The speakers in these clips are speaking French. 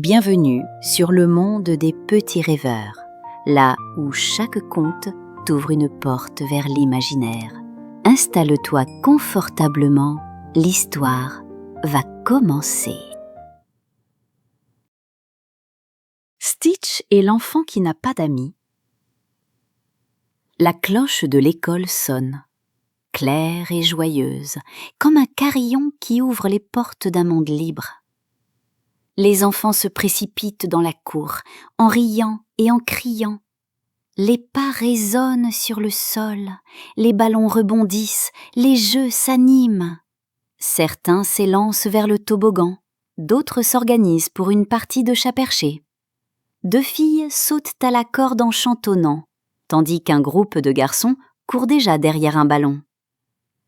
Bienvenue sur le monde des petits rêveurs, là où chaque conte t'ouvre une porte vers l'imaginaire. Installe-toi confortablement, l'histoire va commencer. Stitch est l'enfant qui n'a pas d'amis. La cloche de l'école sonne, claire et joyeuse, comme un carillon qui ouvre les portes d'un monde libre. Les enfants se précipitent dans la cour, en riant et en criant. Les pas résonnent sur le sol, les ballons rebondissent, les jeux s'animent. Certains s'élancent vers le toboggan, d'autres s'organisent pour une partie de chat perché. 2 filles sautent à la corde en chantonnant, tandis qu'un groupe de garçons court déjà derrière un ballon.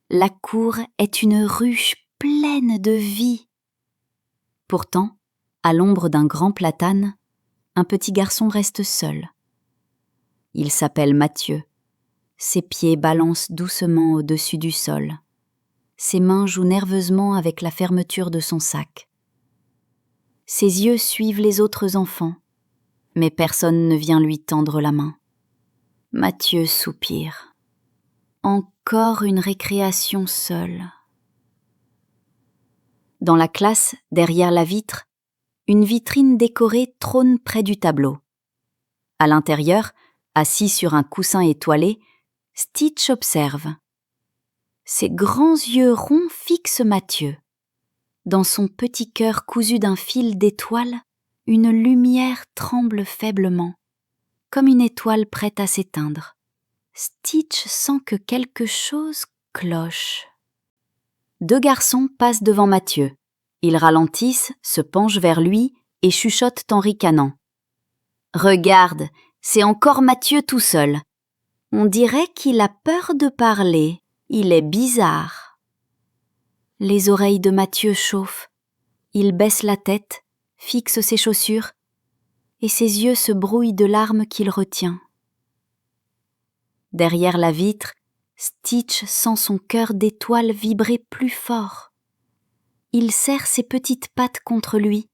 La cour est une ruche pleine de vie. Pourtant, à l'ombre d'un grand platane, un petit garçon reste seul. Il s'appelle Mathieu. Ses pieds balancent doucement au-dessus du sol. Ses mains jouent nerveusement avec la fermeture de son sac. Ses yeux suivent les autres enfants, mais personne ne vient lui tendre la main. Mathieu soupire. Encore une récréation seule. Dans la classe, derrière la vitre, une vitrine décorée trône près du tableau. À l'intérieur, assis sur un coussin étoilé, Stitch observe. Ses grands yeux ronds fixent Mathieu. Dans son petit cœur cousu d'un fil d'étoiles, une lumière tremble faiblement, comme une étoile prête à s'éteindre. Stitch sent que quelque chose cloche. 2 garçons passent devant Mathieu. Ils ralentissent, se penchent vers lui et chuchotent en ricanant. « Regarde, c'est encore Mathieu tout seul. On dirait qu'il a peur de parler. Il est bizarre. » Les oreilles de Mathieu chauffent. Il baisse la tête, fixe ses chaussures, et ses yeux se brouillent de larmes qu'il retient. Derrière la vitre, Stitch sent son cœur d'étoile vibrer plus fort. Il serre ses petites pattes contre lui.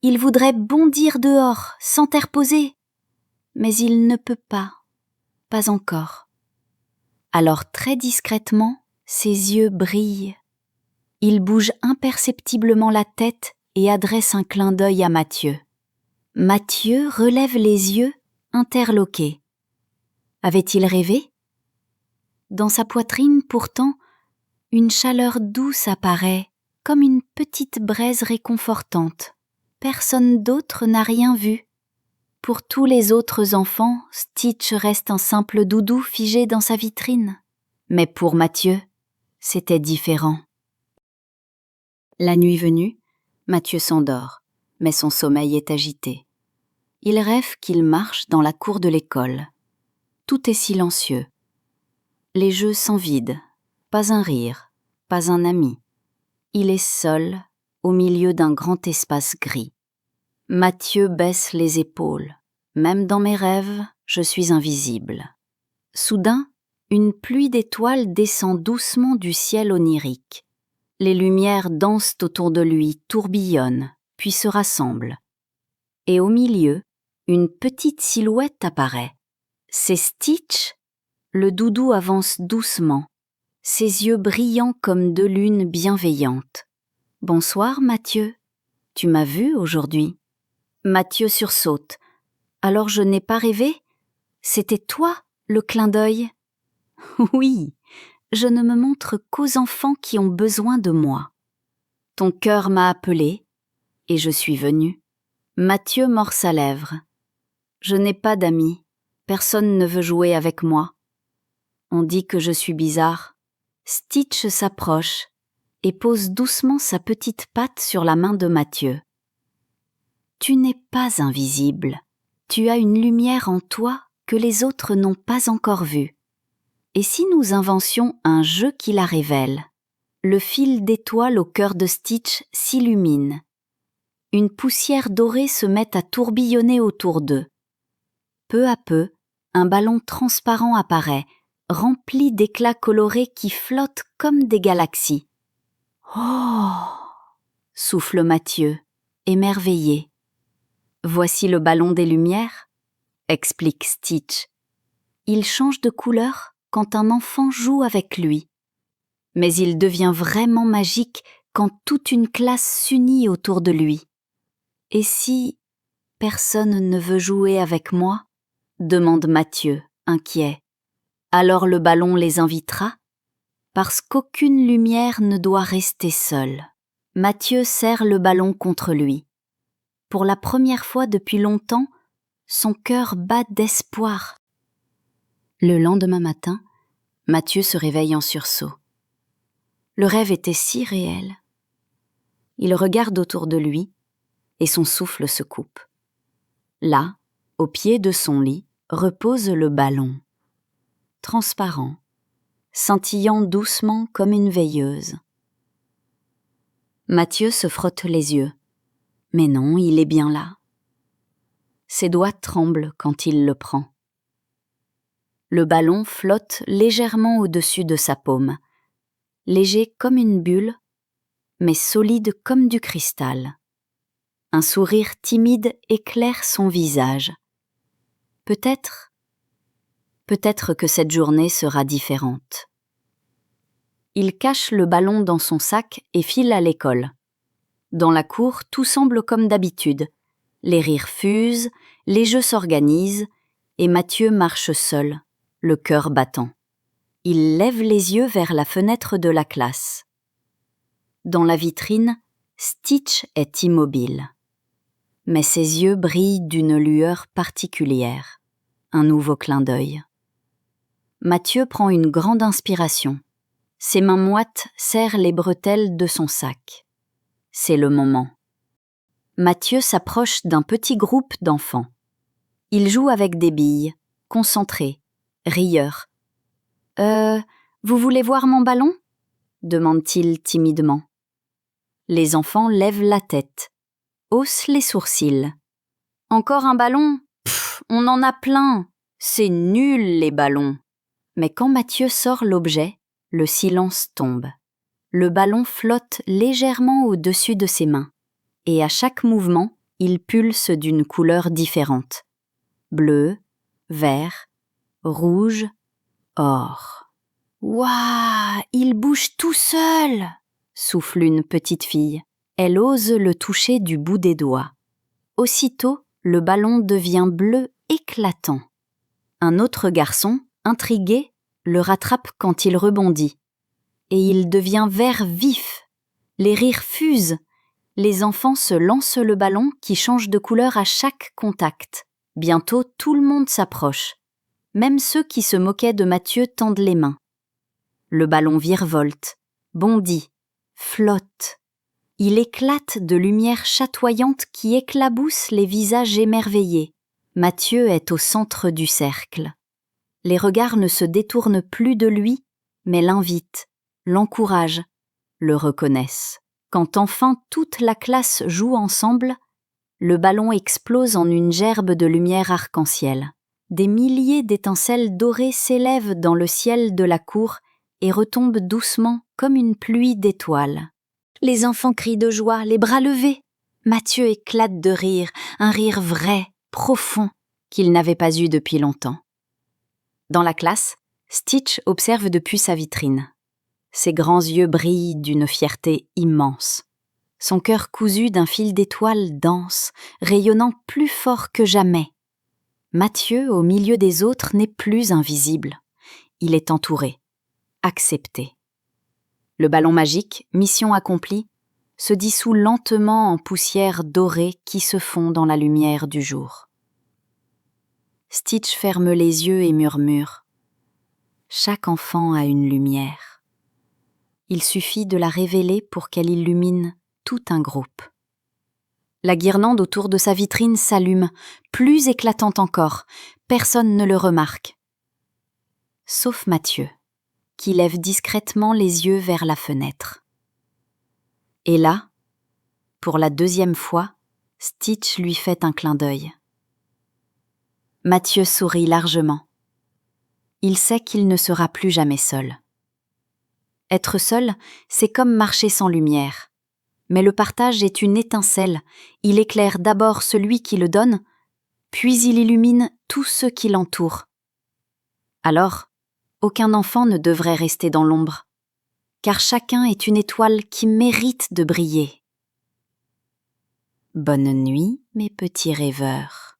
Il voudrait bondir dehors, s'interposer. Mais il ne peut pas encore. Alors très discrètement, ses yeux brillent. Il bouge imperceptiblement la tête et adresse un clin d'œil à Mathieu. Mathieu relève les yeux, interloqué. Avait-il rêvé ? Dans sa poitrine, pourtant, une chaleur douce apparaît, comme une petite braise réconfortante. Personne d'autre n'a rien vu. Pour tous les autres enfants, Stitch reste un simple doudou figé dans sa vitrine. Mais pour Mathieu, c'était différent. La nuit venue, Mathieu s'endort, mais son sommeil est agité. Il rêve qu'il marche dans la cour de l'école. Tout est silencieux. Les jeux sont vides, pas un rire, pas un ami. Il est seul, au milieu d'un grand espace gris. Mathieu baisse les épaules. Même dans mes rêves, je suis invisible. Soudain, une pluie d'étoiles descend doucement du ciel onirique. Les lumières dansent autour de lui, tourbillonnent, puis se rassemblent. Et au milieu, une petite silhouette apparaît. C'est Stitch. Le doudou avance doucement, ses yeux brillants comme 2 lunes bienveillantes. « Bonsoir, Mathieu. Tu m'as vu aujourd'hui ?» Mathieu sursaute. « Alors je n'ai pas rêvé ? C'était toi, le clin d'œil ?»« Oui, je ne me montre qu'aux enfants qui ont besoin de moi. Ton cœur m'a appelé, et je suis venu. » Mathieu mord sa lèvre. « Je n'ai pas d'amis. Personne ne veut jouer avec moi. On dit que je suis bizarre. » Stitch s'approche et pose doucement sa petite patte sur la main de Mathieu. « Tu n'es pas invisible. Tu as une lumière en toi que les autres n'ont pas encore vue. Et si nous inventions un jeu qui la révèle ?» Le fil d'étoile au cœur de Stitch s'illumine. Une poussière dorée se met à tourbillonner autour d'eux. Peu à peu, un ballon transparent apparaît, rempli d'éclats colorés qui flottent comme des galaxies. « Oh !» souffle Mathieu, émerveillé. Voici le ballon des lumières, explique Stitch. Il change de couleur quand un enfant joue avec lui. Mais il devient vraiment magique quand toute une classe s'unit autour de lui. Et si personne ne veut jouer avec moi ? Demande Mathieu, inquiet. Alors le ballon les invitera ? Parce qu'aucune lumière ne doit rester seule. Mathieu serre le ballon contre lui. Pour la première fois depuis longtemps, son cœur bat d'espoir. Le lendemain matin, Mathieu se réveille en sursaut. Le rêve était si réel. Il regarde autour de lui et son souffle se coupe. Là, au pied de son lit, repose le ballon. Transparent, scintillant doucement comme une veilleuse. Mathieu se frotte les yeux. Mais non, il est bien là. Ses doigts tremblent quand il le prend. Le ballon flotte légèrement au-dessus de sa paume, léger comme une bulle, mais solide comme du cristal. Un sourire timide éclaire son visage. Peut-être que cette journée sera différente. Il cache le ballon dans son sac et file à l'école. Dans la cour, tout semble comme d'habitude. Les rires fusent, les jeux s'organisent, et Mathieu marche seul, le cœur battant. Il lève les yeux vers la fenêtre de la classe. Dans la vitrine, Stitch est immobile. Mais ses yeux brillent d'une lueur particulière. Un nouveau clin d'œil. Mathieu prend une grande inspiration. Ses mains moites serrent les bretelles de son sac. C'est le moment. Mathieu s'approche d'un petit groupe d'enfants. Il joue avec des billes, concentré, rieur. « Vous voulez voir mon ballon ?» demande-t-il timidement. Les enfants lèvent la tête, haussent les sourcils. « Encore un ballon ? Pff, on en a plein. C'est nul les ballons. » Mais quand Mathieu sort l'objet, le silence tombe. Le ballon flotte légèrement au-dessus de ses mains. Et à chaque mouvement, il pulse d'une couleur différente. Bleu, vert, rouge, or. « Ouah, il bouge tout seul !» souffle une petite fille. Elle ose le toucher du bout des doigts. Aussitôt, le ballon devient bleu éclatant. Un autre garçon, intrigué, le rattrape quand il rebondit. Et il devient vert vif. Les rires fusent. Les enfants se lancent le ballon qui change de couleur à chaque contact. Bientôt, tout le monde s'approche. Même ceux qui se moquaient de Mathieu tendent les mains. Le ballon virevolte, bondit, flotte. Il éclate de lumière chatoyante qui éclabousse les visages émerveillés. Mathieu est au centre du cercle. Les regards ne se détournent plus de lui, mais l'invitent, l'encouragent, le reconnaissent. Quand enfin toute la classe joue ensemble, le ballon explose en une gerbe de lumière arc-en-ciel. Des milliers d'étincelles dorées s'élèvent dans le ciel de la cour et retombent doucement comme une pluie d'étoiles. Les enfants crient de joie, les bras levés. Mathieu éclate de rire, un rire vrai, profond, qu'il n'avait pas eu depuis longtemps. Dans la classe, Stitch observe depuis sa vitrine. Ses grands yeux brillent d'une fierté immense. Son cœur cousu d'un fil d'étoiles danse, rayonnant plus fort que jamais. Mathieu, au milieu des autres, n'est plus invisible. Il est entouré, accepté. Le ballon magique, mission accomplie, se dissout lentement en poussière dorée qui se fond dans la lumière du jour. Stitch ferme les yeux et murmure. Chaque enfant a une lumière. Il suffit de la révéler pour qu'elle illumine tout un groupe. La guirlande autour de sa vitrine s'allume, plus éclatante encore. Personne ne le remarque. Sauf Mathieu, qui lève discrètement les yeux vers la fenêtre. Et là, pour la deuxième fois, Stitch lui fait un clin d'œil. Mathieu sourit largement. Il sait qu'il ne sera plus jamais seul. Être seul, c'est comme marcher sans lumière. Mais le partage est une étincelle, il éclaire d'abord celui qui le donne, puis il illumine tous ceux qui l'entourent. Alors, aucun enfant ne devrait rester dans l'ombre, car chacun est une étoile qui mérite de briller. Bonne nuit, mes petits rêveurs.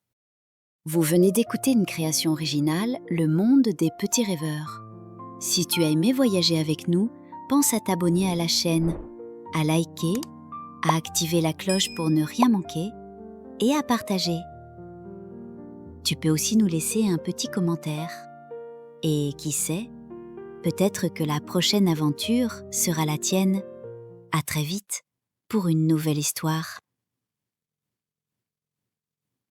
Vous venez d'écouter une création originale, Le Monde des Petits Rêveurs. Si tu as aimé voyager avec nous, pense à t'abonner à la chaîne, à liker, à activer la cloche pour ne rien manquer et à partager. Tu peux aussi nous laisser un petit commentaire. Et qui sait, peut-être que la prochaine aventure sera la tienne. À très vite pour une nouvelle histoire.